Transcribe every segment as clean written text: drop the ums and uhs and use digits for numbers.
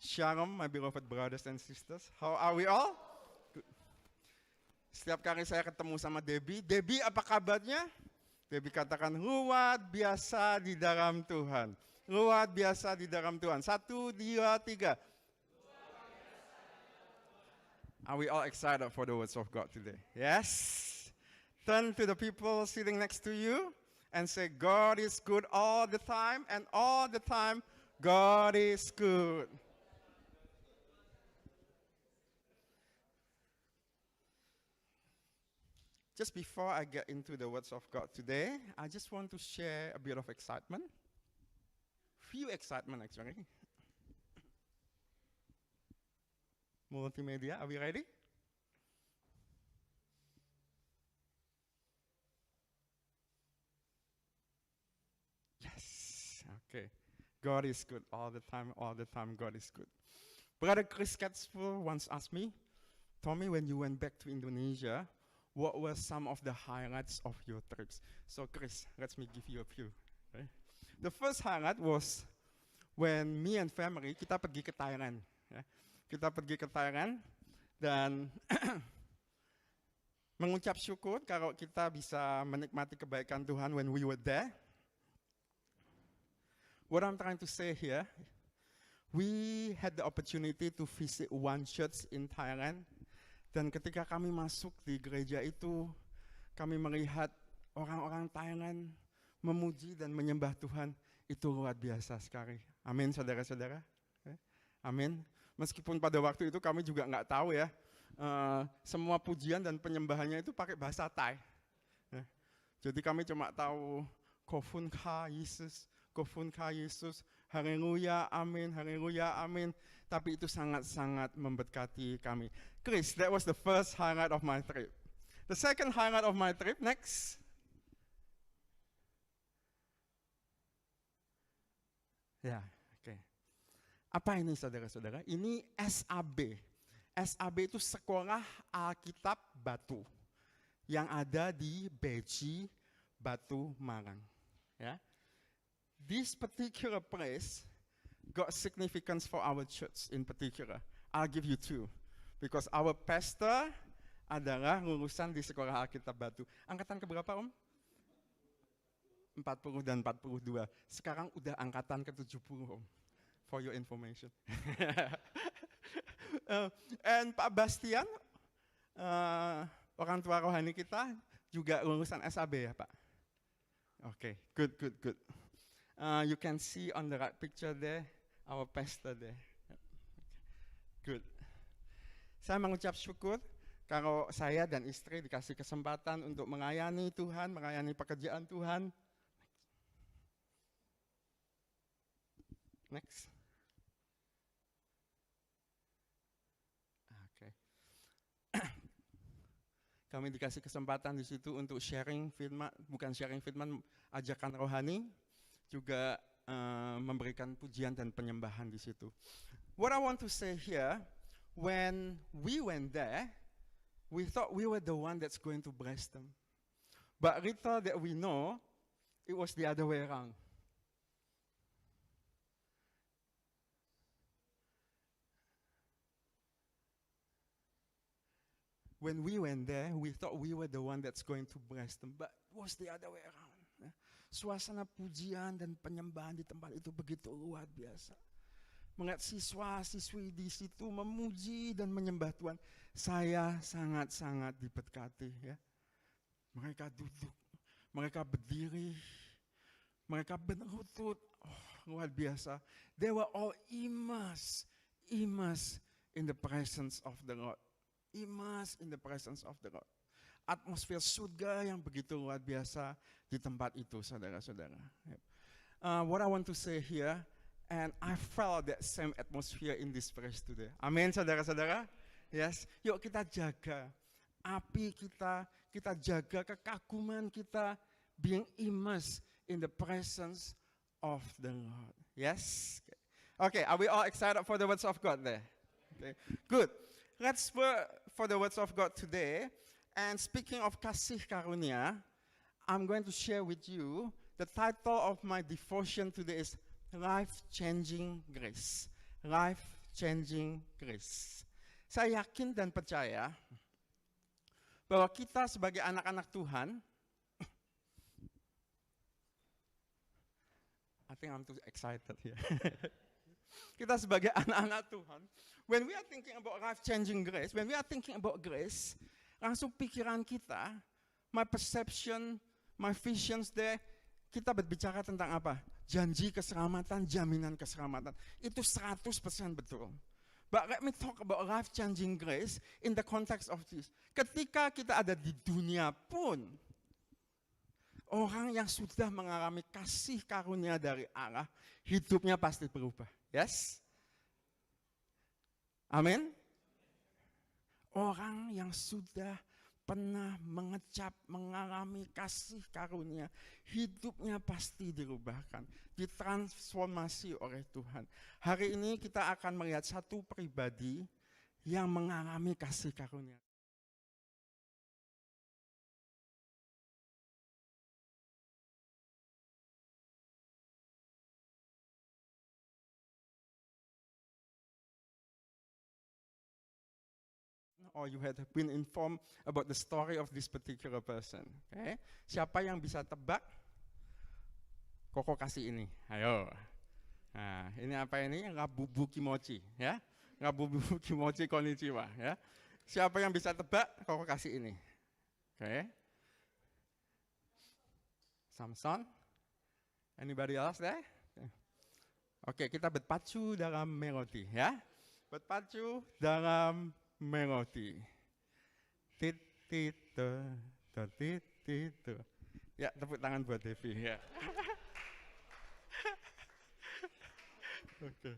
Shalom, my beloved brothers and sisters. How are we all? Good. Setiap kali saya ketemu sama Debbie, apa kabarnya? Debbie katakan, luar biasa di dalam Tuhan. Luar biasa di dalam Tuhan. 1, 2, 3. Are we all excited for the words of God today? Yes? Turn to the people sitting next to you and say, God is good all the time, and all the time, God is good. Just before I get into the words of God today, I just want to share a bit of excitement. Few excitement, actually. Multimedia, are we ready? Yes, okay. God is good all the time, God is good. Brother Chris Katzful once asked me, Tommy, when you went back to Indonesia, what were some of the highlights of your trips? So Chris, let me give you a few. Okay? The first highlight was when me and family, kita pergi ke Thailand. Ya. Kita pergi ke Thailand dan mengucap syukur kalau kita bisa menikmati kebaikan Tuhan when we were there. What I'm trying to say here, we had the opportunity to visit one church in Thailand. Dan ketika kami masuk di gereja itu, kami melihat orang-orang Thailand memuji dan menyembah Tuhan. Itu luar biasa sekali. Amin, saudara-saudara. Amin. Meskipun pada waktu itu kami juga nggak tahu ya, semua pujian dan penyembahannya itu pakai bahasa Thai. Jadi kami cuma tahu Kofun Ka Yesus, Kofun Ka Yesus, haleluya, amin, haleluya, amin. Tapi itu sangat-sangat memberkati kami. Chris, that was the first highlight of my trip. The second highlight of my trip, next. Ya, oke. Apa ini saudara-saudara? Ini SAB. SAB itu Sekolah Alkitab Batu yang ada di Beji, Batu Marang. Ya. This particular place got significance for our church in particular. I'll give you two. Because our pastor adalah lulusan di Sekolah Alkitab Batu. Angkatan keberapa, Om? 40 dan 42. Sekarang udah angkatan ke-70, Om. For your information. And Pak Bastian, orang tua rohani kita, juga lulusan SAB ya, Pak? Okay, good. You can see on the right picture there, our pastor there. Good. Saya mengucap syukur kalau saya dan istri dikasih kesempatan untuk melayani Tuhan, melayani pekerjaan Tuhan. Next. Okay. Kami dikasih kesempatan di situ untuk sharing firman, bukan sharing firman, ajakan rohani, juga memberikan pujian dan penyembahan di situ. What I want to say here, when we went there, we thought we were the one that's going to bless them. But little that we know, it was the other way around. When we went there, we thought we were the one that's going to bless them, but it was the other way around. Suasana pujian dan penyembahan di tempat itu begitu luar biasa. Melihat siswa-siswi di situ memuji dan menyembah Tuhan, saya sangat-sangat diberkati. Ya. Mereka duduk, mereka berdiri, mereka berlutut, luar biasa. They were all immersed in the presence of the Lord. Immersed in the presence of the Lord. Atmosfer surga yang begitu luar biasa di tempat itu, saudara-saudara. What I want to say here, and I felt that same atmosphere in this place today. Amin, saudara-saudara. Yes, yuk kita jaga api kita jaga kekaguman kita, being immersed in the presence of the Lord. Yes. Okay, are we all excited for the words of God there? Okay, good. Let's pray for the words of God today. And speaking of kasih karunia, I'm going to share with you the title of my devotion today is Life-Changing Grace. Life life-changing grace. Saya yakin dan percaya bahwa kita sebagai anak-anak Tuhan, I think I'm too excited here. Kita sebagai anak-anak Tuhan, when we are thinking about life-changing grace, when we are thinking about grace, langsung pikiran kita, my perception, my visions there, kita berbicara tentang apa? Janji keselamatan, jaminan keselamatan. Itu 100% betul. But let me talk about life-changing grace in the context of this. Ketika kita ada di dunia pun, orang yang sudah mengalami kasih karunia dari Allah, hidupnya pasti berubah. Yes? Amin? Orang yang sudah pernah mengalami kasih karunia, hidupnya pasti dirubahkan, ditransformasi oleh Tuhan. Hari ini kita akan melihat satu pribadi yang mengalami kasih karunia. Or you had been informed about the story of this particular person. Okay? Siapa yang bisa tebak? Koko kasih ini. Ayo. Nah, ini apa ini? Rabubu kimochi, ya. Rabubu kimochi konnichiwa, ya. Siapa yang bisa tebak? Koko kasih ini. Oke. Okay. Samson? Anybody else there? Oke, kita berpacu dalam melodi, ya. Berpacu dalam melodi. Titito, titito. Ya, tepuk tangan buat Devi, ya. Oke.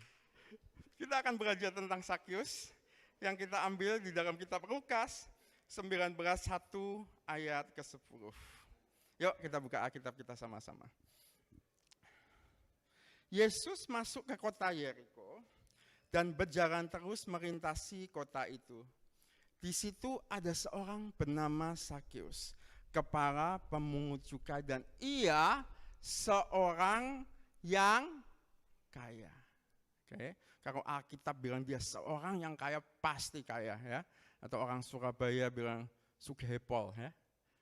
Kita akan belajar tentang Sakyus yang kita ambil di dalam kitab Lukas 19:1 ayat ke-10. Yuk kita buka Alkitab kita sama-sama. Yesus masuk ke kota Yeriko dan berjalan terus melintasi kota itu. Di situ ada seorang bernama Sakyus, kepala pemungut cukai, dan ia seorang yang kaya. Okay. Kalau Alkitab bilang dia seorang yang kaya, pasti kaya, ya. Atau orang Surabaya bilang sugihepol, ya.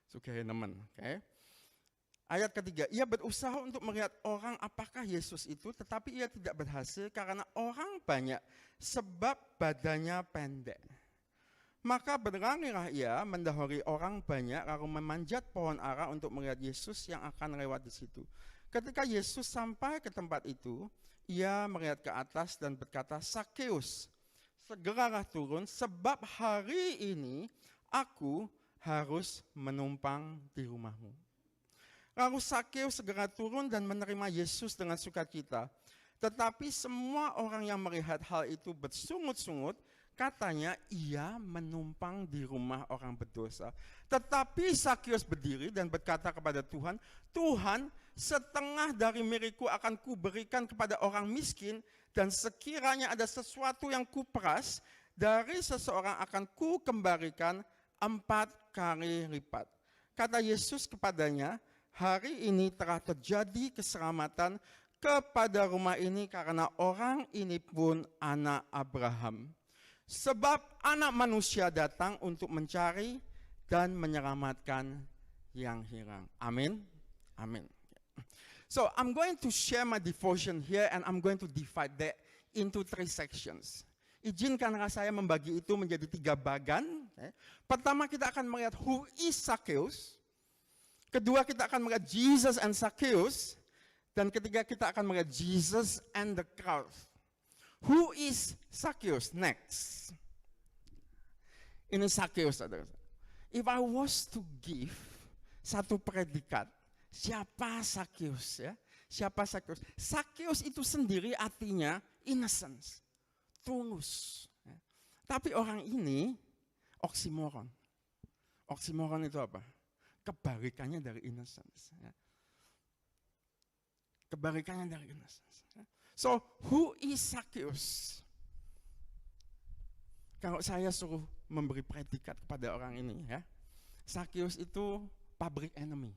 Sugihenemen. Okay. Ayat ketiga, ia berusaha untuk melihat orang apakah Yesus itu, tetapi ia tidak berhasil karena orang banyak sebab badannya pendek. Maka berlarilah ia mendahului orang banyak lalu memanjat pohon ara untuk melihat Yesus yang akan lewat di situ. Ketika Yesus sampai ke tempat itu, ia melihat ke atas dan berkata, Sakyus, segeralah turun sebab hari ini aku harus menumpang di rumahmu. Lalu Sakyus segera turun dan menerima Yesus dengan sukacita. Tetapi semua orang yang melihat hal itu bersungut-sungut, katanya ia menumpang di rumah orang berdosa. Tetapi Sakyus berdiri dan berkata kepada Tuhan, Tuhan, setengah dari milikku akan kuberikan kepada orang miskin, dan sekiranya ada sesuatu yang kuperas, dari seseorang akan kukembalikan 4 kali lipat. Kata Yesus kepadanya, hari ini telah terjadi keselamatan kepada rumah ini karena orang ini pun anak Abraham. Sebab anak manusia datang untuk mencari dan menyelamatkan yang hilang. Amin. Amin. So I'm going to share my devotion here and I'm going to divide that into 3 sections. Izinkanlah saya membagi itu menjadi 3 bagian. Pertama kita akan melihat who is Sakyus. Kedua kita akan melihat Jesus and Sakyus. Dan ketiga kita akan melihat Jesus and the crowd. Who is Sakyus? Next. Ini Sakyus. If I was to give satu predikat, siapa Sakyus? Ya? Siapa Sakyus? Sakyus itu sendiri artinya innocence, tulus. Ya. Tapi orang ini oksimoron. Oksimoron itu apa? Kebalikannya dari innocence. Ya. Kebalikannya dari innocence. Ya. So, who is Sakyus? Kalau saya suruh memberi predikat kepada orang ini, ya, Sakyus itu public enemy.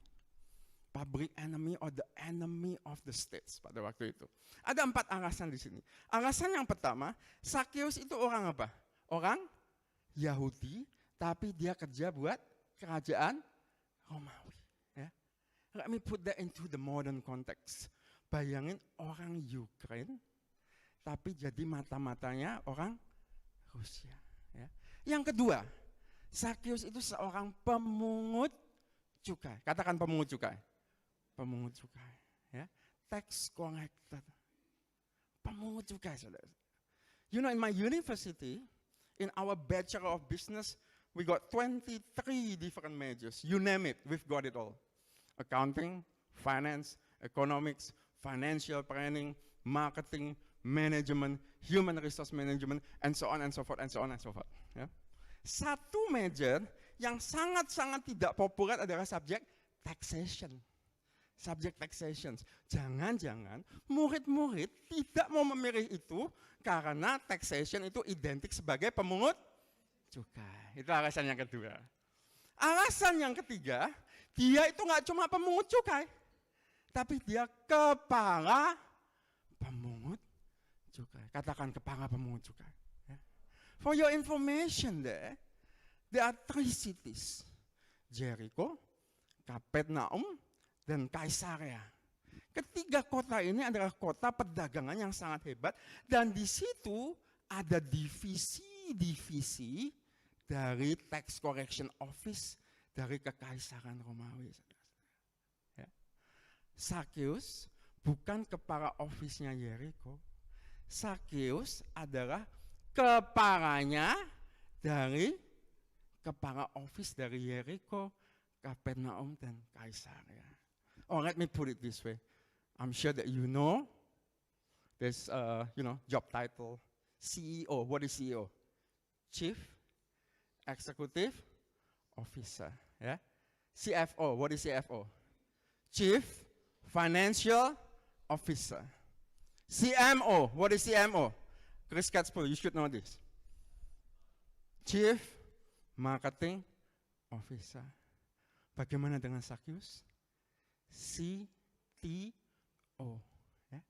public enemy or the enemy of the states pada waktu itu. Ada 4 alasan di sini. Alasan yang pertama, Zacchaeus itu orang apa? Orang Yahudi, tapi dia kerja buat kerajaan Romawi. Ya. Let me put that into the modern context. Bayangin orang Ukraine, tapi jadi mata-matanya orang Rusia. Ya. Yang kedua, Zacchaeus itu seorang pemungut cukai. Katakan pemungut cukai. Pemungut cukai. Ya. Tax collector. Pemungut cukai, saudara. You know, in my university, in our Bachelor of Business, we got 23 different majors. You name it, we've got it all. Accounting, finance, economics, financial planning, marketing, management, human resource management, and so on and so forth, and so on and so forth. Ya. Satu major yang sangat-sangat tidak populer adalah subjek taxation. Subject taxation. Jangan-jangan murid-murid tidak mau memilih itu karena taxation itu identik sebagai pemungut cukai. Itu alasan yang kedua. Alasan yang ketiga, dia itu nggak cuma pemungut cukai, tapi dia kepala pemungut cukai. Katakan kepala pemungut cukai. For your information there are 3 cities. Jericho, Kapernaum, dan Kaisarea. Ketiga kota ini adalah kota perdagangan yang sangat hebat, dan di situ ada divisi-divisi dari tax collection office dari kekaisaran Romawi. Ya. Zacchaeus bukan kepala office-nya Jericho. Zacchaeus adalah kepalanya dari kepala office dari Jericho, Kapernaum, dan Kaisarea. Oh, let me put it this way. I'm sure that you know there's job title CEO. What is CEO? Chief Executive Officer. Yeah. CFO. What is CFO? Chief Financial Officer. CMO. What is CMO? Chris Catchpole, you should know this. Chief Marketing Officer. Bagaimana dengan Zacchaeus? CTO. Ya.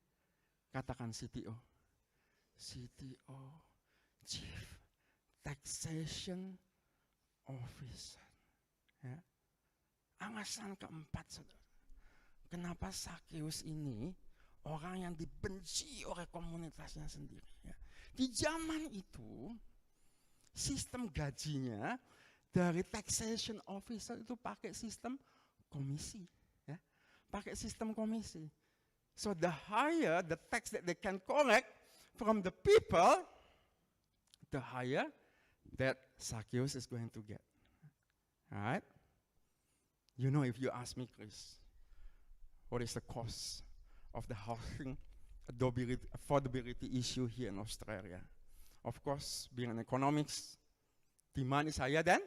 Katakan CTO. CTO. Chief Taxation Officer. Ya. Alasan keempat, saudara. Kenapa Zacchaeus ini orang yang dibenci oleh komunitasnya sendiri. Ya. Di zaman itu, sistem gajinya dari taxation officer itu pakai sistem komisi. Ya. Pakai sistem komisi. So the higher the tax that they can collect from the people, the higher that Zacchaeus is going to get. Alright? You know, if you ask me, Chris, what is the cost of the housing affordability issue here in Australia? Of course, being an economics, demand is higher than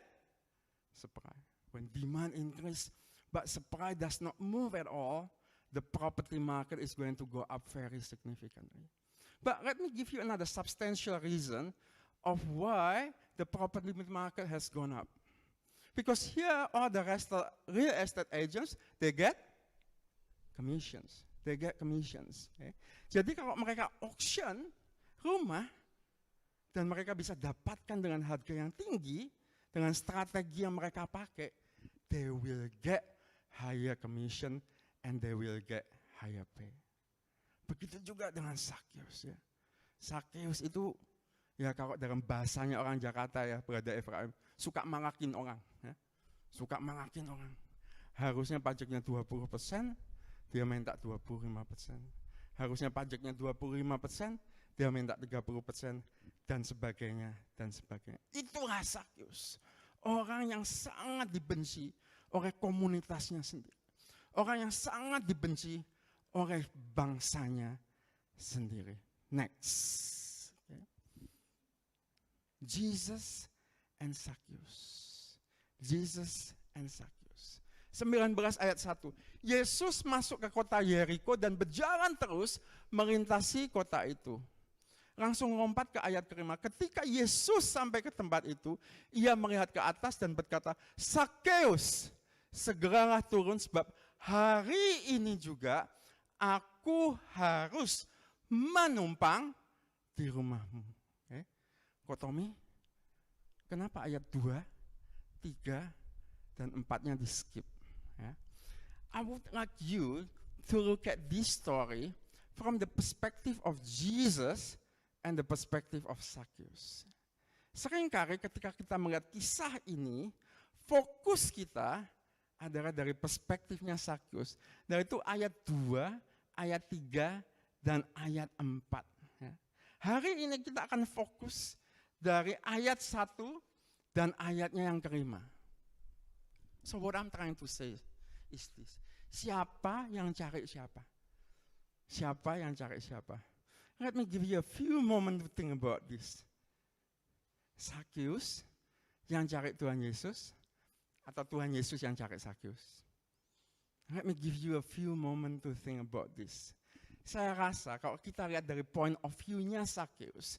supply. When demand increases, but supply does not move at all, the property market is going to go up very significantly. But let me give you another substantial reason of why the property market has gone up. Because here all the real estate agents, they get commissions. They get commissions. Okay? Jadi kalau mereka auction rumah dan mereka bisa dapatkan dengan harga yang tinggi, dengan strategi yang mereka pakai, they will get higher commission and they will get higher pay. Begitu juga dengan Zacchaeus. Ya. Zacchaeus itu, ya kalau dalam bahasanya orang Jakarta ya, Brother Ephraim, suka mangakin orang. Ya. Suka mangakin orang. Harusnya pajaknya 20%, dia minta 25%. Harusnya pajaknya 25%, dia minta 30%, dan sebagainya, dan sebagainya. Itulah Zacchaeus. Orang yang sangat dibenci oleh komunitasnya sendiri. Orang yang sangat dibenci oleh bangsanya sendiri. Next. Okay. Jesus and Zacchaeus. Jesus and Zacchaeus. 19 ayat 1. Yesus masuk ke kota Yeriko dan berjalan terus melintasi kota itu. Langsung lompat ke ayat kelima. Ketika Yesus sampai ke tempat itu, ia melihat ke atas dan berkata, Zacchaeus, segeralah turun sebab hari ini juga aku harus menumpang di rumahmu. Kotomi, kenapa ayat 2, 3, dan 4-nya di skip? I would like you to look at this story from the perspective of Jesus and the perspective of Zacchaeus. Seringkali ketika kita melihat kisah ini, fokus kita adalah dari perspektifnya Zacchaeus. Dari itu ayat 2, ayat 3, dan ayat 4. Hari ini kita akan fokus dari ayat 1 dan ayatnya yang kelima. So what I'm trying to say is this. Siapa yang cari siapa? Siapa yang cari siapa? Let me give you a few moments to think about this. Zacchaeus yang cari Tuhan Yesus atau Tuhan Yesus yang cari Zacchaeus? Let me give you a few moments to think about this. Saya rasa kalau kita lihat dari point of view-nya Zacchaeus,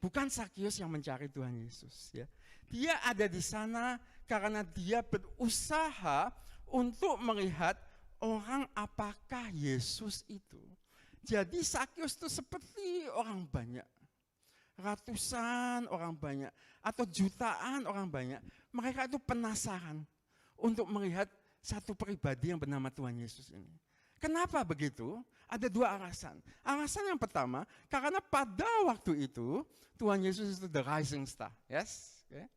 bukan Zacchaeus yang mencari Tuhan Yesus. Ya. Dia ada di sana karena dia berusaha untuk melihat orang apakah Yesus itu. Jadi Zacchaeus itu seperti orang banyak. Ratusan orang banyak atau jutaan orang banyak. Mereka itu penasaran untuk melihat satu pribadi yang bernama Tuhan Yesus ini. Kenapa begitu? Ada 2 alasan. Alasan yang pertama, karena pada waktu itu Tuhan Yesus itu the rising star. Yes? Okay.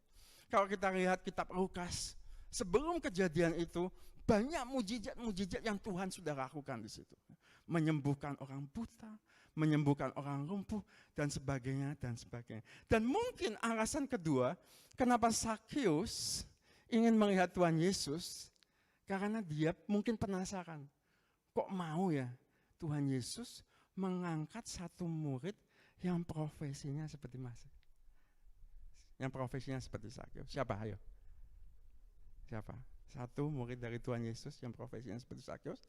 Kalau kita lihat kitab Lukas, sebelum kejadian itu banyak mujizat-mujizat yang Tuhan sudah lakukan di situ. Menyembuhkan orang buta, menyembuhkan orang lumpuh, dan sebagainya, dan sebagainya. Dan mungkin alasan kedua, kenapa Zacchaeus ingin melihat Tuhan Yesus, karena dia mungkin penasaran. Kok mau ya Tuhan Yesus mengangkat satu murid yang profesinya seperti Mas? Yang profesinya seperti Zacchaeus. Siapa? Ayo. Siapa? Satu murid dari Tuhan Yesus yang profesinya seperti Zacchaeus?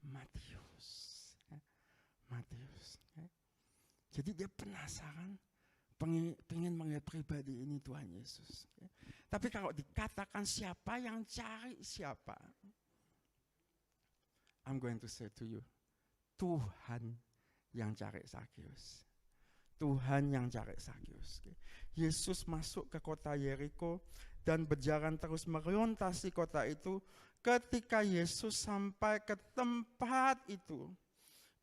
Matius. Matius. Jadi dia penasaran, pengen melihat pribadi ini Tuhan Yesus. Tapi kalau dikatakan siapa yang cari siapa, I'm going to say to you, Tuhan yang cari Zacchaeus. Tuhan yang cari Zacchaeus. Yesus masuk ke kota Yeriko dan berjalan terus melintasi kota itu. Ketika Yesus sampai ke tempat itu,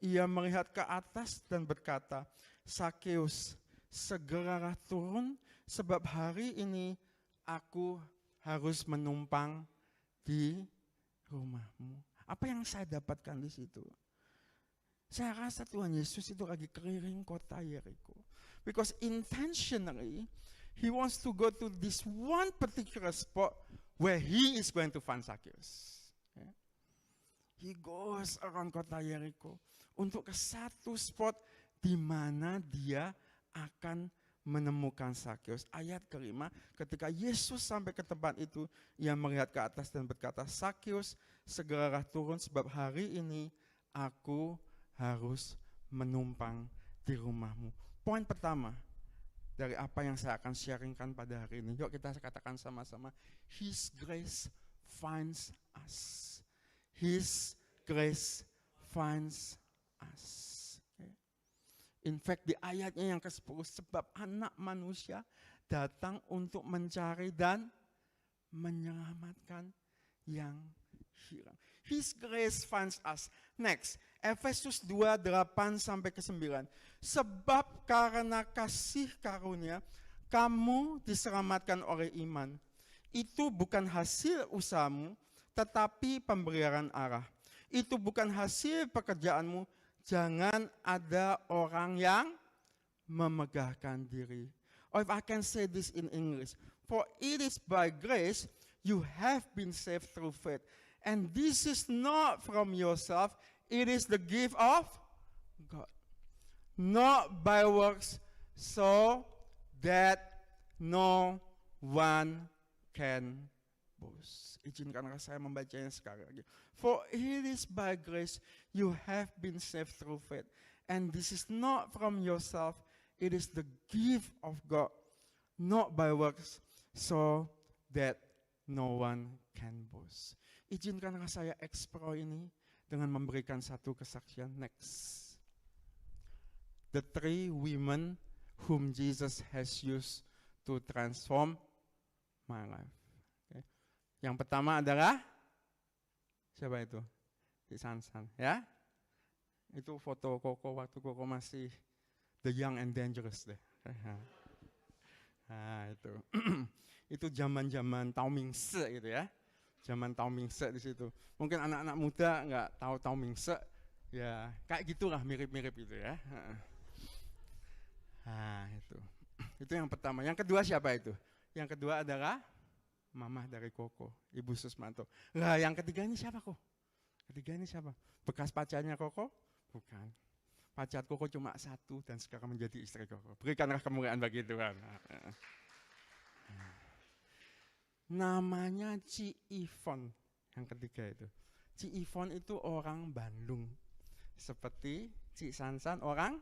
ia melihat ke atas dan berkata, Zacchaeus, segeralah turun sebab hari ini aku harus menumpang di rumahmu. Apa yang saya dapatkan di situ? Saya rasa Tuhan Yesus itu lagi keliling kota Yeriko. Because intentionally, he wants to go to this one particular spot where he is going to find Zacchaeus. Okay? He goes around kota Yeriko untuk ke satu spot di mana dia akan menemukan Zacchaeus. Ayat kelima, ketika Yesus sampai ke tempat itu, ia melihat ke atas dan berkata, Zacchaeus, segeralah turun sebab hari ini aku harus menumpang di rumahmu. Poin pertama dari apa yang saya akan sharingkan pada hari ini. Yuk kita katakan sama-sama, His grace finds us. His grace finds us. Okay. In fact di ayatnya yang ke-10, sebab anak manusia datang untuk mencari dan menyelamatkan yang hilang. His grace finds us. Next, Efesus 2:8-9. Sebab karena kasih karunia, kamu diselamatkan oleh iman. Itu bukan hasil usahamu, tetapi pemberian Allah. Itu bukan hasil pekerjaanmu, jangan ada orang yang memegahkan diri. Or if I can say this in English, for it is by grace you have been saved through faith. And this is not from yourself, it is the gift of God. Not by works, so that no one can boast. Izinkanlah saya membacanya sekali lagi. For it is by grace you have been saved through faith. And this is not from yourself, it is the gift of God. Not by works, so that no one can boast. Izinkanlah saya explore ini dengan memberikan satu kesaksian. Next. The 3 women whom Jesus has used to transform my life. Okay. Yang pertama adalah siapa itu? Di Sansan, ya. Itu foto Koko waktu Koko masih the young and dangerous deh. Nah, itu. Itu zaman-zaman Tao Ming-se gitu ya. Zaman Tao Ming-se di situ. Mungkin anak-anak muda nggak tahu Tao Ming-se, ya kayak gitulah mirip-mirip itu ya. Nah, itu yang pertama. Yang kedua siapa itu? Yang kedua adalah mamah dari Koko, Ibu Susmanto. Lah, yang ketiga ini siapa kok? Ketiga ini siapa? Bekas pacarnya Koko? Bukan. Pacar Koko cuma satu dan sekarang menjadi istri Koko. Berikanlah kemuliaan bagi Tuhan. Namanya Ci Ivon. Yang ketiga itu. Ci Ivon itu orang Bandung. Seperti Ci Sansan orang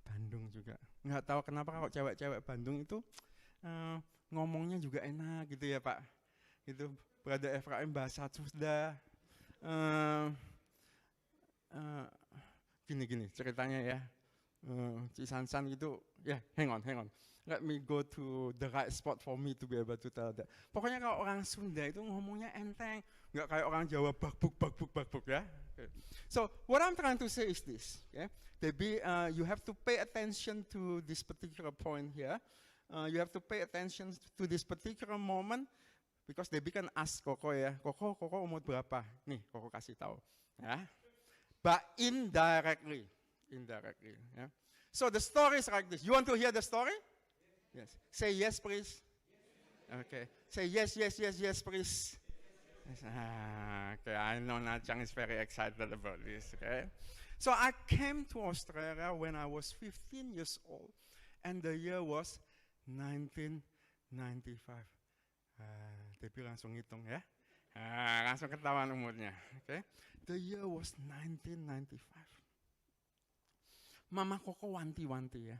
Bandung juga. Nggak tahu kenapa kalau cewek-cewek Bandung itu ngomongnya juga enak gitu ya Pak. Itu Brother Efraim bahasa Sunda. Gini ceritanya ya. Ci Sansan gitu, ya hang on. Let me go to the right spot for me to be able to tell that. Pokoknya kalau orang Sunda itu ngomongnya enteng, nggak kayak orang Jawa bakbuk ya. Okay. So what I'm trying to say is this, okay? Maybe you have to pay attention to this particular point here. You have to pay attention to this particular moment because Debbie kan ask Koko ya, Koko umur berapa? Nih Koko kasih tahu, ya. But indirectly, yeah. So the story is like this. You want to hear the story? Yes. Say yes, please. Okay. Say yes, please. Yes. Okay. I know Nachang is very excited about this. Okay. So I came to Australia when I was 15 years old, and the year was 1995. Tapi langsung hitung ya. Langsung ketahuan umurnya. Okay. The year was 1995. Mama Koko wanti-wanti ya.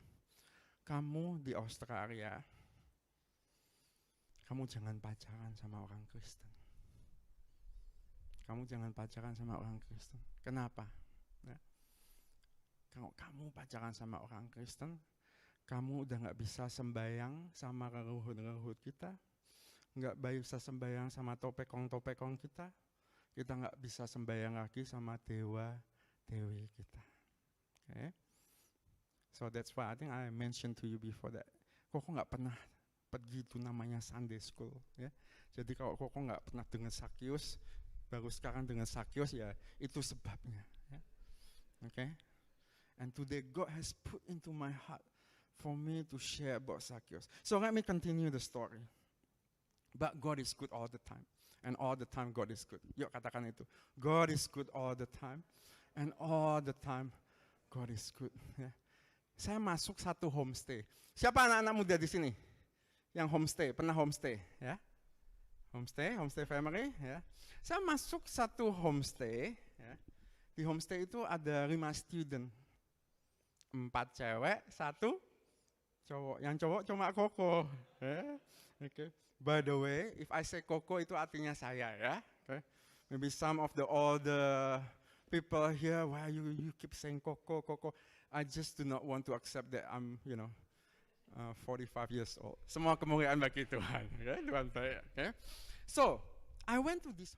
Kamu di Australia, kamu jangan pacaran sama orang Kristen. Kamu jangan pacaran sama orang Kristen. Kenapa? Ya. Kalau kamu pacaran sama orang Kristen, kamu udah nggak bisa sembayang sama leluhur kita, nggak bisa sembayang sama topekong kita nggak bisa sembayang lagi sama dewa-dewi kita. Okay? So that's why I think I mentioned to you before that Koko nggak pernah pergi itu namanya Sunday School. Ya. Jadi kalau Koko nggak pernah dengar Sakyus, baru sekarang dengar Sakyus ya itu sebabnya. Ya. Okay? And today God has put into my heart for me to share about Sakyus. So let me continue the story. But God is good all the time. And all the time God is good. Yuk katakan itu. God is good all the time. And all the time God is good. Ya. Saya masuk satu homestay. Siapa anak-anak muda di sini? Yang homestay, pernah homestay, ya? Homestay family, ya. Saya masuk satu homestay, ya. Di homestay itu ada 5 student. 4 cewek, 1 cowok. Yang cowok cuma Koko. Ya. Okay. By the way, if I say Koko itu artinya saya, ya. Okay. Maybe some of the older people here, why you keep saying Koko. I just do not want to accept that I'm, 45 years old. Semua kemuliaan bagi Tuhan. Okay? Tuhan baik. Okay? So, I went to this.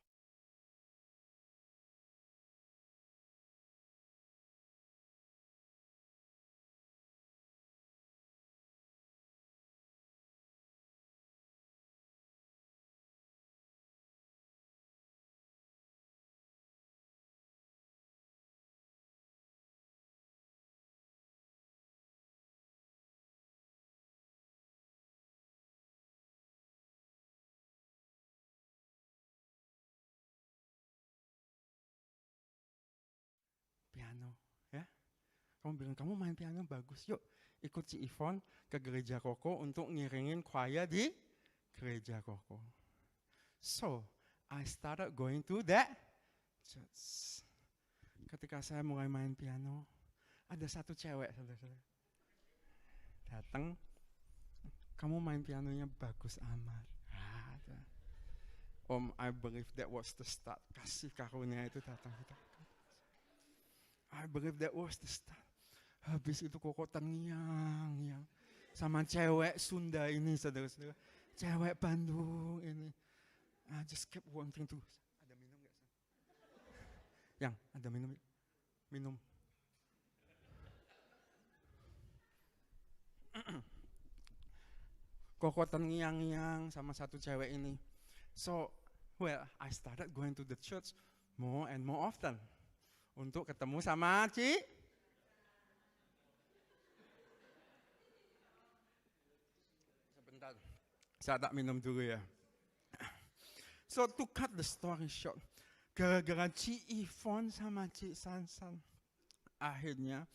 Piano, ya. Kamu bilang, kamu main piano bagus, yuk ikut si Ivon ke gereja Koko untuk ngiringin choir di gereja Koko. So, I started going to that church. Ketika saya mulai main piano, ada satu cewek, saudara-saudara. Datang, kamu main pianonya bagus amat. I believe that was the start. Kasih karunia itu datang kita. I believe that was the start. Habis itu koko terngiang-ngiang sama cewek Sunda ini, saudara-saudara. Cewek Bandung ini. I just kept wanting to. Ada minum nggak? Yang ada minum? Minum. Koko terngiang-ngiang sama satu cewek ini. So, well, I started going to the church more and more often untuk ketemu sama Sebentar, saya tak minum dulu ya. So, to cut the story short, gara-gara Ci Ivon sama Ci Sansan, akhirnya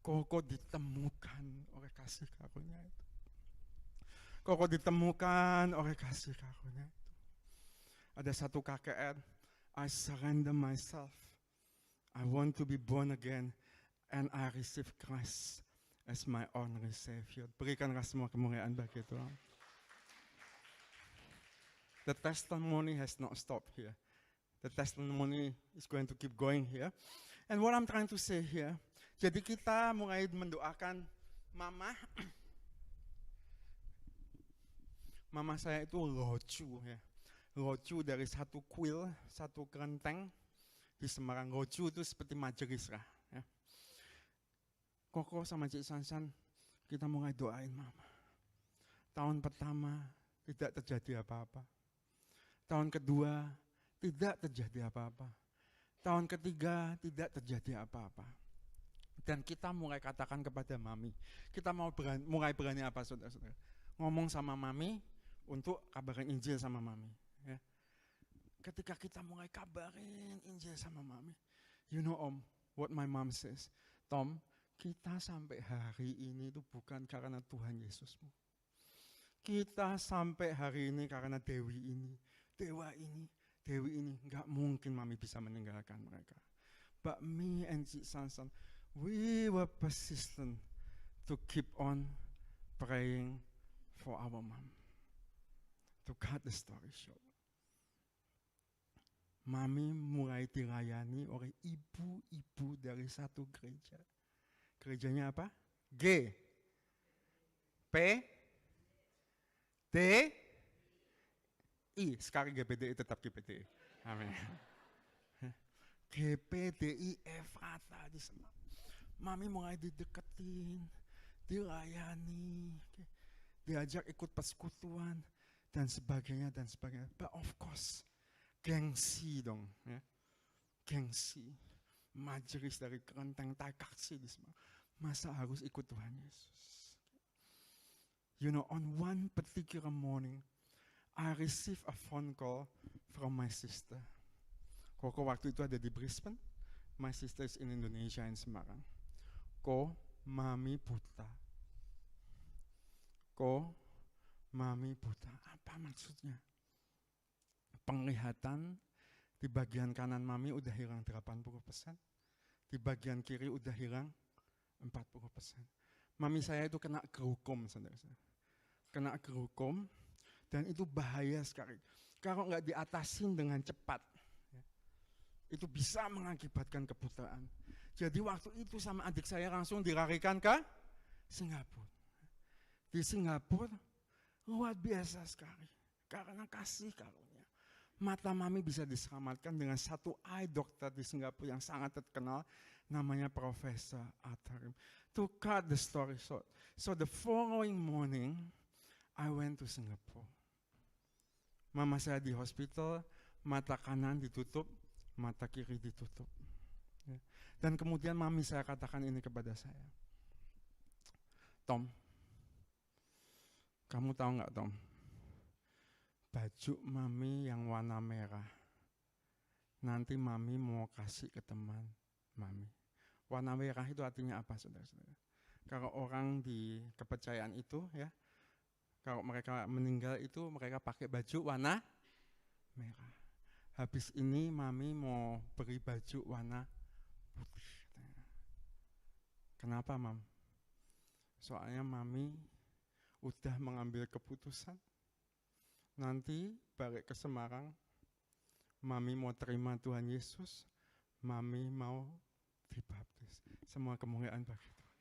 Koko ditemukan oleh kasih karunia itu. Koko ditemukan oleh kasih karunia itu. Ada satu KKR, I surrender myself. I want to be born again and I receive Christ as my only Savior. Berikanlah semua kemuliaan bagi Tuhan. The testimony has not stopped here. The testimony is going to keep going here. And what I'm trying to say here, jadi kita mulai mendoakan mama. Mama saya itu loju ya. Loju dari satu kuil, satu kelenteng di Semarang. Loju itu seperti majelis lah. Ya. Koko sama Cik Sansan, kita mulai doain mama. Tahun pertama tidak terjadi apa-apa. Tahun kedua tidak terjadi apa-apa. Tahun ketiga tidak terjadi apa-apa. Dan kita mulai katakan kepada mami. Kita mulai berani apa saudara-saudara? Ngomong sama mami untuk kabarin Injil sama mami. Ya. Ketika kita mulai kabarin Injil sama mami. You know Om, what my mom says. Tom, kita sampai hari ini itu bukan karena Tuhan Yesusmu. Kita sampai hari ini karena Dewi ini, Dewa ini, Dewi ini. Enggak mungkin mami bisa meninggalkan mereka. But me and Cik Sansan, we were persistent to keep on praying for our mom. To cut the story short. Mami mulai dilayani oleh ibu-ibu dari satu gereja. Gerejanya apa? G, P, D, I. Sekarang GPDI tetap GPDI. Amin. GPDI Efrata di sana. Mami mulai dideketin, dilayani, diajak ikut persekutuan dan sebagainya dan sebagainya. But of course, gengsi dong, ya. Gengsi. Majelis dari kelenteng Takaksi di sana. Masa harus ikut Tuhan Yesus? You know, on one particular morning, I received a phone call from my sister. Koko waktu itu ada di Brisbane. My sister is in Indonesia, in Semarang. Ko, mami buta. Ko, mami buta. Apa maksudnya? Penglihatan di bagian kanan mami udah hilang 80%. Di bagian kiri udah hilang 40%. Mami saya itu kena glaukom, saudara-saudara. Kena glaukom dan itu bahaya sekali. Kalau nggak diatasin dengan cepat, ya, itu bisa mengakibatkan kebutaan. Jadi waktu itu sama adik saya langsung dilarikan ke Singapura. Di Singapura luar biasa sekali. Karena kasih karunia. Mata mami bisa diselamatkan dengan satu eye doctor di Singapura yang sangat terkenal, namanya Profesor Atarim. To cut the story short, so the following morning, I went to Singapore. Mama saya di hospital, mata kanan ditutup, mata kiri ditutup. Ya. Dan kemudian mami saya katakan ini kepada saya. Tom, kamu tahu nggak Tom? Baju mami yang warna merah. Nanti mami mau kasih ke teman mami. Warna merah itu artinya apa, saudara-saudara? Kalau orang di kepercayaan itu, ya, kalau mereka meninggal itu mereka pakai baju warna merah. Habis ini mami mau beri baju warna putih. Kenapa, Mam? Soalnya mami udah mengambil keputusan Nanti balik ke Semarang, Mami mau terima Tuhan Yesus, Mami mau dibaptis. Semua kemuliaan bagi Tuhan.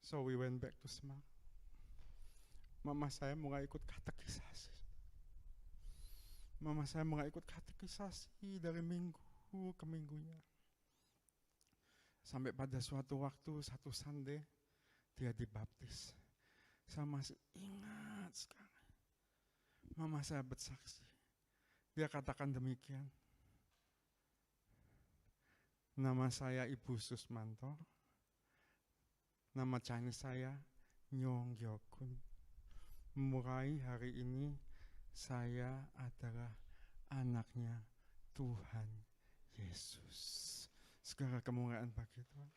So we went back to Semarang. Mama saya mulai ikut katekisasi. Mama saya mulai ikut katekisasi dari minggu ke minggunya. Sampai pada suatu waktu, satu Sunday, dia dibaptis. Saya masih ingat sekali. Mama saya bersaksi. Dia katakan demikian. Nama saya Ibu Susmanto. Nama Chinese saya Nyong Gyokun. Mulai hari ini saya adalah anaknya Tuhan Yesus. Segala kemuliaan bagi Tuhan.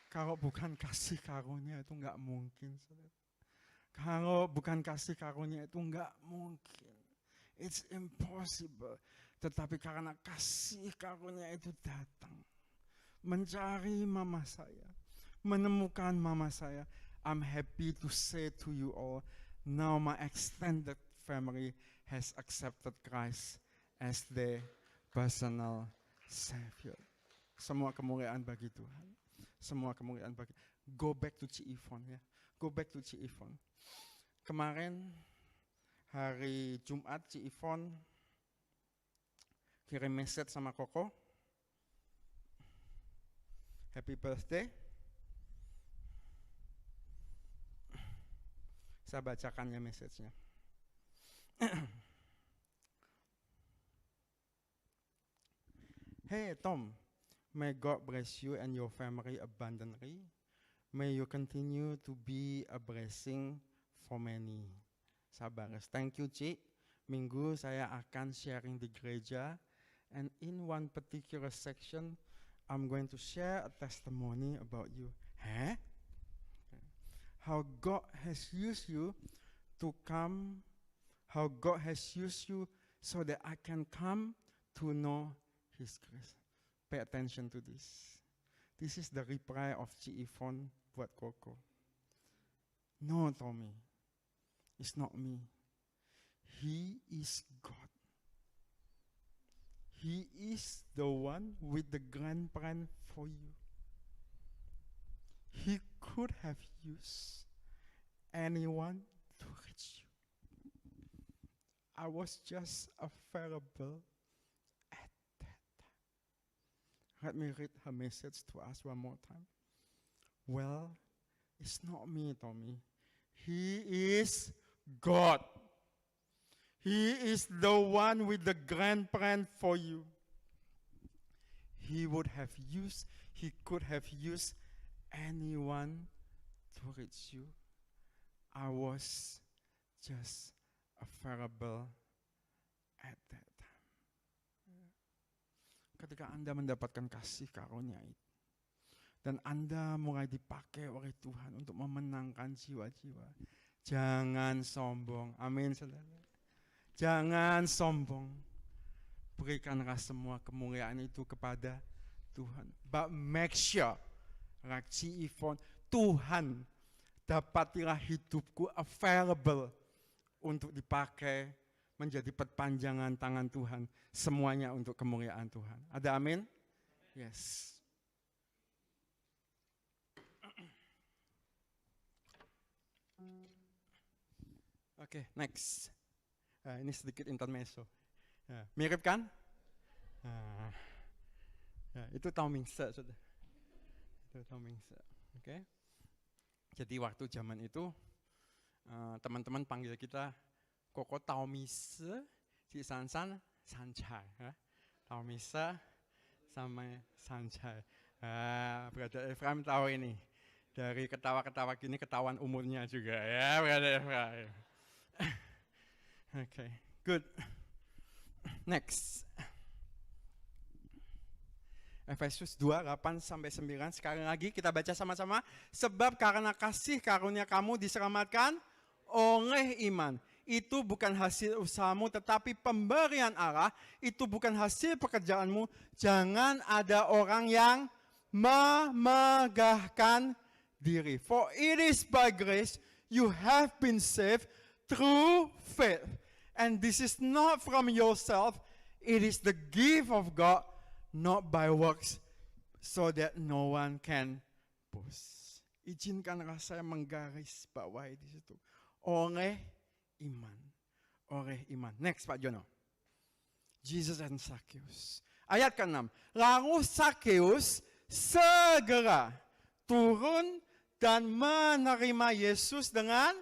Kalau bukan kasih karunia itu enggak mungkin. Kalau bukan kasih karunia itu enggak mungkin. It's impossible. Tetapi karena kasih karunia itu datang. Mencari mama saya. Menemukan mama saya. I'm happy to say to you all, now my extended family has accepted Christ as their personal Savior. Semua kemuliaan bagi Tuhan. Semua kemuliaan bagi. Go back to Ciifon ya. Go back to Ciifon. Kemarin hari Jumat Ciifon kirim message sama Koko. Happy birthday. Saya bacakannya message-nya. Hey Tom, may God bless you and your family abundantly. May you continue to be a blessing for many. Sabar. Thank you, Ci. Minggu saya akan sharing di gereja. And in one particular section, I'm going to share a testimony about you. Huh? Okay. How God has used you to come, how God has used you so that I can come to know His grace. Pay attention to this. This is the reply of Ciifon buat Koko. No, Tommy, it's not me. He is God. He is the one with the grand plan for you. He could have used anyone to reach you. I was just available at that time. Let me read her message to us one more time. Well, it's not me, Tommy. He is God. He is the one with the grand plan for you. He could have used anyone to reach you. I was just available at that time. Ketika Anda mendapatkan kasih karunia itu, dan Anda mulai dipakai oleh Tuhan untuk memenangkan jiwa-jiwa, jangan sombong. Amin, saudara. Jangan sombong. Berikanlah semua kemuliaan itu kepada Tuhan. But make sure, like Ciifon, Tuhan, dapatilah hidupku available untuk dipakai menjadi perpanjangan tangan Tuhan. Semuanya untuk kemuliaan Tuhan. Ada amin? Yes. Oke, next. Ini sedikit intermezzo. Mirip kan? Itu Taomingse, sudah. Itu Taomingse. Oke. Jadi waktu zaman itu teman-teman panggil kita Koko Taomingse, si Sansan Sancai. Taomingse sama Sancai. Brother Ephraim tahu ini. Dari ketawa-ketawa gini ketahuan umurnya juga ya, Brother Ephraim. Okay, good. Next. Efesus 2:8-9. Sekali lagi kita baca sama-sama. Sebab karena kasih karunia kamu diselamatkan oleh iman. Itu bukan hasil usahamu tetapi pemberian Allah. Itu bukan hasil pekerjaanmu. Jangan ada orang yang memegahkan diri. For it is by grace you have been saved through faith. And this is not from yourself, it is the gift of God, not by works, so that no one can boast. Izinkanlah saya menggaris bawahi di situ. Oleh iman. Oleh iman. Next, Pak Jono. Jesus and Zacchaeus. Ayat ke-6. Lalu Zacchaeus segera turun dan menerima Yesus dengan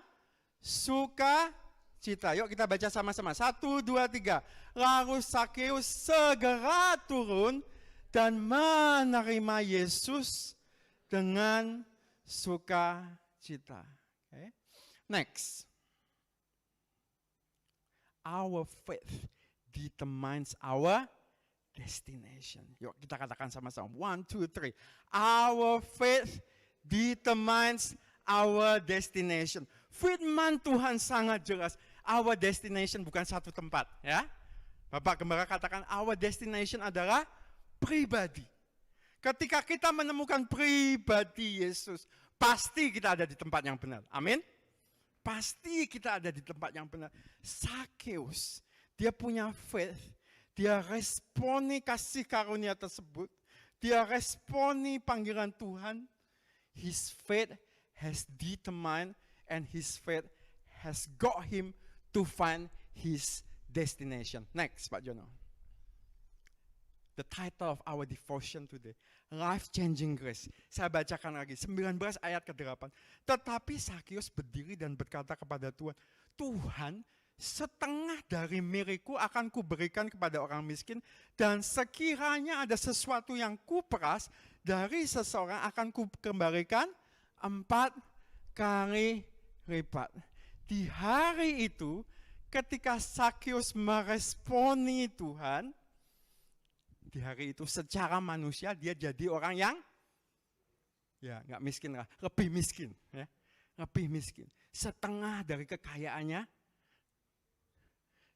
sukacita. Yuk kita baca sama-sama. 1, 2, 3. Lalu Zacchaeus segera turun dan menerima Yesus dengan sukacita. Okay. Next. Our faith determines our destination. Yuk kita katakan sama-sama. 1, 2, 3. Our faith determines our destination. Firman Tuhan sangat jelas. Our destination bukan satu tempat. Ya, Bapak Gembala katakan our destination adalah pribadi. Ketika kita menemukan pribadi Yesus, pasti kita ada di tempat yang benar. Amin. Pasti kita ada di tempat yang benar. Zacchaeus, dia punya faith. Dia responi kasih karunia tersebut. Dia responi panggilan Tuhan. His faith has determined and his faith has got him to find his destination. Next, Pak Jono. The title of our devotion today, Life-Changing Grace. Saya bacakan lagi, 19 ayat ke-8. Tetapi Zacchaeus berdiri dan berkata kepada Tuhan, Tuhan, setengah dari milikku akan kuberikan kepada orang miskin, dan sekiranya ada sesuatu yang kuperas dari seseorang akan kukembalikan 4 kali lipat. Di hari itu, ketika Zacchaeus meresponi Tuhan, di hari itu secara manusia dia jadi orang yang ya nggak miskin lah, lebih miskin, ya, lebih miskin. Setengah dari kekayaannya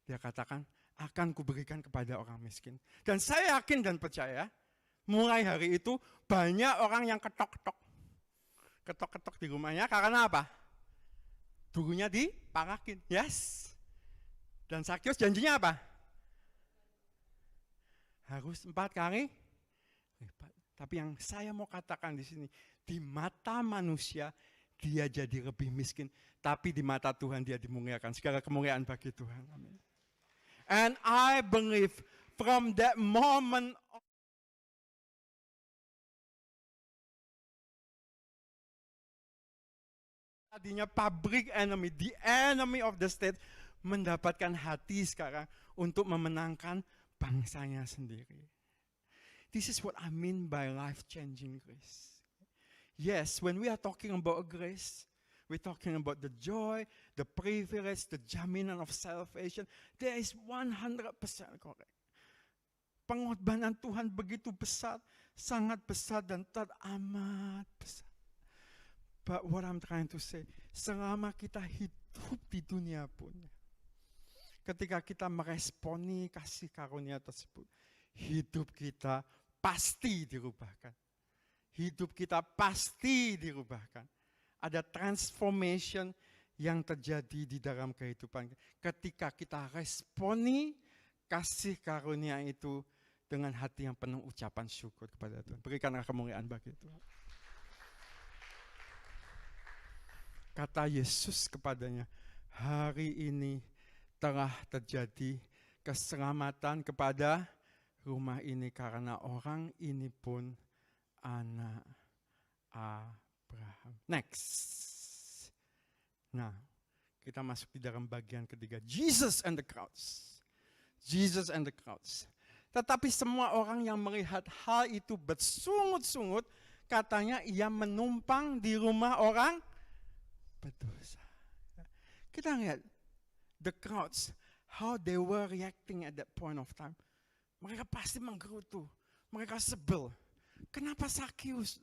dia katakan akan kuberikan kepada orang miskin. Dan saya yakin dan percaya mulai hari itu banyak orang yang ketok-ketok di rumahnya karena apa? Dulunya diparakin, yes. Dan Zacchaeus janjinya apa? Harus 4 kali lipat. Tapi yang saya mau katakan di sini, di mata manusia dia jadi lebih miskin, tapi di mata Tuhan dia dimuliakan. Segala kemuliaan bagi Tuhan. Amin. And I believe from that moment tadinya public enemy, the enemy of the state, mendapatkan hati sekarang untuk memenangkan bangsanya sendiri. This is what I mean by life-changing grace. Yes, when we are talking about grace, we're talking about the joy, the privilege, the jaminan of salvation. There is 100% correct. Pengorbanan Tuhan begitu besar, sangat besar dan teramat besar. But what I'm trying to say, selama kita hidup di dunia pun, ketika kita meresponi kasih karunia tersebut, hidup kita pasti dirubahkan. Hidup kita pasti dirubahkan. Ada transformation yang terjadi di dalam kehidupan. Ketika kita responi kasih karunia itu dengan hati yang penuh ucapan syukur kepada Tuhan. Berikanlah kemuliaan bagi Tuhan. Kata Yesus kepadanya, hari ini telah terjadi keselamatan kepada rumah ini karena orang ini pun anak Abraham. Next. Nah, kita masuk di dalam bagian ketiga. Jesus and the crowds. Jesus and the crowds. Tetapi semua orang yang melihat hal itu bersungut-sungut, katanya ia menumpang di rumah orang berdosa. Kita lihat the crowds, how they were reacting at that point of time. Mereka pasti menggerutu, mereka sebel. Kenapa Zacchaeus?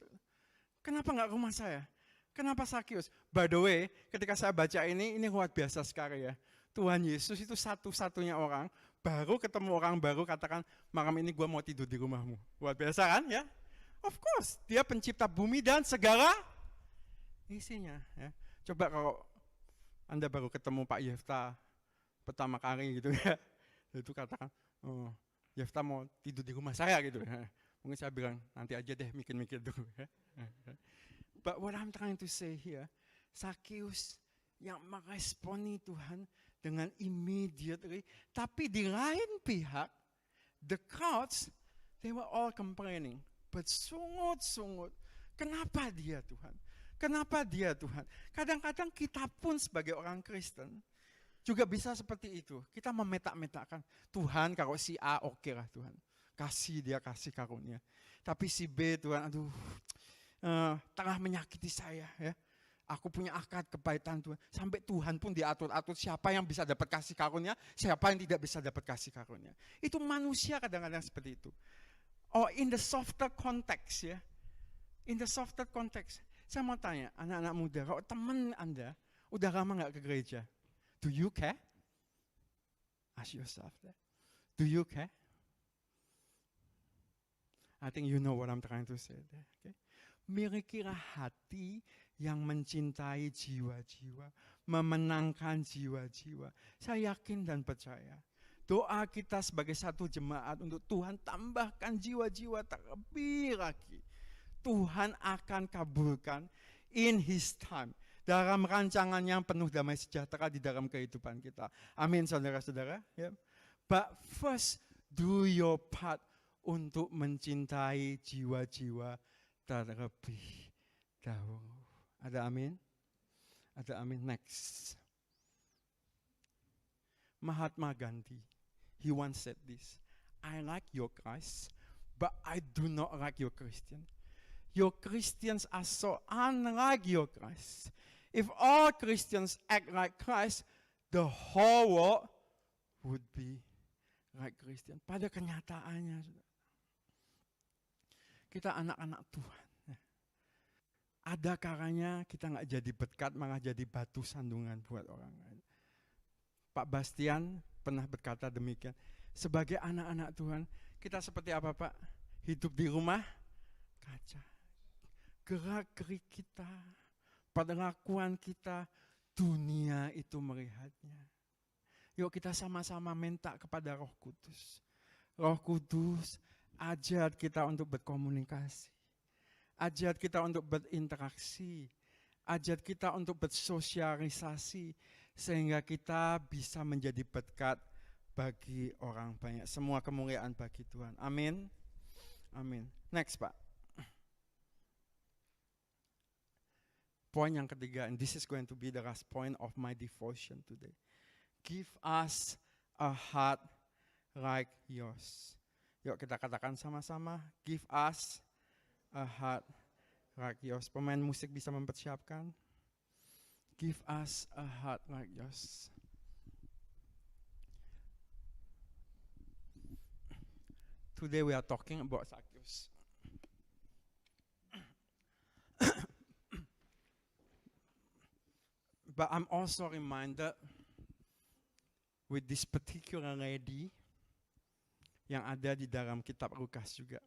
Kenapa nggak rumah saya? Kenapa Zacchaeus? By the way, ketika saya baca ini luar biasa sekali ya. Tuhan Yesus itu satu-satunya orang, baru ketemu orang baru katakan, malam ini gue mau tidur di rumahmu. Luar biasa kan ya? Of course, dia pencipta bumi dan segala isinya. Ya. Coba kalau Anda baru ketemu Pak Yefta pertama kali gitu ya, itu katakan, oh, Yefta mau tidur di rumah saya gitu. Ya. Mungkin saya bilang, nanti aja deh mikir-mikir dulu. Ya. But what I'm trying to say here, Sakius yang meresponi Tuhan dengan immediately, tapi di lain pihak, the crowds, they were all complaining. But sungut-sungut, kenapa dia Tuhan? Kenapa dia Tuhan? Kadang-kadang kita pun sebagai orang Kristen juga bisa seperti itu. Kita memetak-metakkan, Tuhan kalau si A oke lah Tuhan. Kasih dia kasih karunia. Tapi si B Tuhan, aduh, tengah menyakiti saya ya. Aku punya akad kepahitan Tuhan. Sampai Tuhan pun diatur-atur siapa yang bisa dapat kasih karunia, siapa yang tidak bisa dapat kasih karunia. Itu manusia kadang-kadang seperti itu. Oh, in the softer context ya. In the softer context. Saya mau tanya, anak-anak muda, kalau teman Anda udah lama gak ke gereja, do you care? Ask yourself that. Do you care? I think you know what I'm trying to say there. Okay? Milikilah hati yang mencintai jiwa-jiwa, memenangkan jiwa-jiwa. Saya yakin dan percaya. Doa kita sebagai satu jemaat untuk Tuhan tambahkan jiwa-jiwa terlebih lagi. Tuhan akan kabulkan in His time. Dalam rancangan yang penuh damai sejahtera di dalam kehidupan kita. Amin saudara-saudara. Yeah. But first do your part untuk mencintai jiwa-jiwa terlebih dahulu. Ada amin? Ada amin. Next. Mahatma Gandhi. He once said this, I like your Christ, but I do not like your Christian. Your Christians are so unlike your Christ. If all Christians act like Christ, the whole world would be like Christian. Pada kenyataannya, kita anak-anak Tuhan. Ada kalanya kita nggak jadi berkat, malah jadi batu sandungan buat orang lain. Pak Bastian pernah berkata demikian. Sebagai anak-anak Tuhan, kita seperti apa Pak? Hidup di rumah kaca. Gerak-gerik kita, perlakuan kita, dunia itu melihatnya. Yuk kita sama-sama minta kepada Roh Kudus. Roh Kudus, ajar kita untuk berkomunikasi. Ajar kita untuk berinteraksi. Ajar kita untuk bersosialisasi. Sehingga kita bisa menjadi berkat bagi orang banyak. Semua kemuliaan bagi Tuhan. Amin. Amin. Next Pak. Poin yang ketiga, and this is going to be the last point of my devotion today. Give us a heart like yours. Yuk kita katakan sama-sama, give us a heart like yours. Pemain musik bisa mempersiapkan. Give us a heart like yours. Today we are talking about Zacchaeus. But I'm also reminded with this particular lady yang ada di dalam kitab Lukas juga.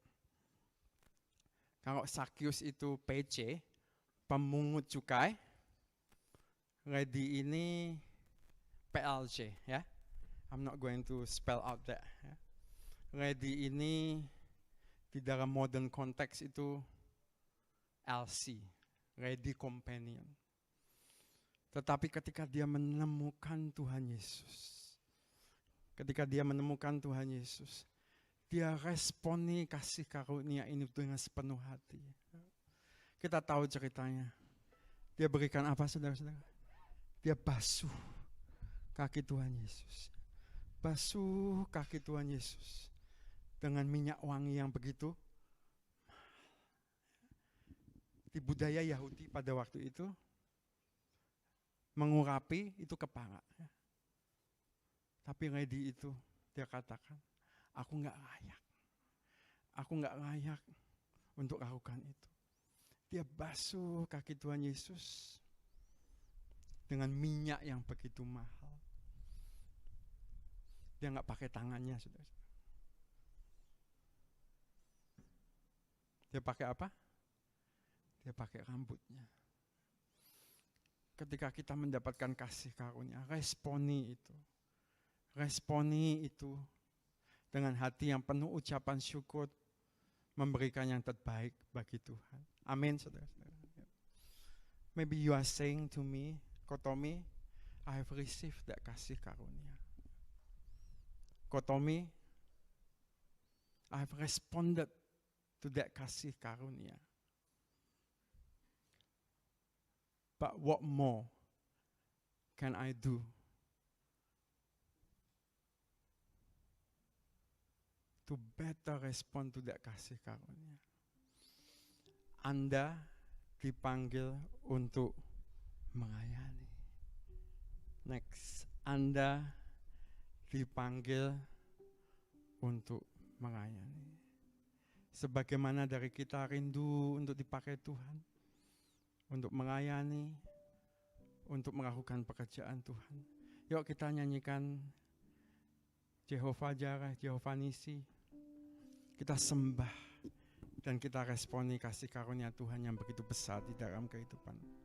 Kalau Zacchaeus itu PC, pemungut cukai, lady ini PLC ya. I'm not going to spell out that. Ya. Lady ini di dalam modern konteks itu LC, lady companion. Tetapi ketika dia menemukan Tuhan Yesus, dia responi kasih karunia ini dengan sepenuh hati. Kita tahu ceritanya. Dia berikan apa saudara-saudara? Dia basuh kaki Tuhan Yesus. Basuh kaki Tuhan Yesus dengan minyak wangi yang begitu mahal. Di budaya Yahudi pada waktu itu, mengurapi itu kepala. Tapi lady itu dia katakan, aku nggak layak untuk lakukan itu. Dia basuh kaki Tuhan Yesus dengan minyak yang begitu mahal. Dia nggak pakai tangannya, saudara. Dia pakai apa? Dia pakai rambutnya. Ketika kita mendapatkan kasih karunia, responi itu. Responi itu dengan hati yang penuh ucapan syukur, memberikan yang terbaik bagi Tuhan. Amin, saudara-saudara. Maybe you are saying to me, Kotomi, I have received that kasih karunia. Kotomi, I have responded to that kasih karunia. But what more can I do to better respond to that kasih karunia? Anda dipanggil untuk melayani. Next, Anda dipanggil untuk melayani. Sebagaimana dari kita rindu untuk dipakai Tuhan, untuk melayani, untuk melakukan pekerjaan Tuhan. Yuk kita nyanyikan Jehovah Jireh, Jehovah Nisi. Kita sembah dan kita responi kasih karunia Tuhan yang begitu besar di dalam kehidupan.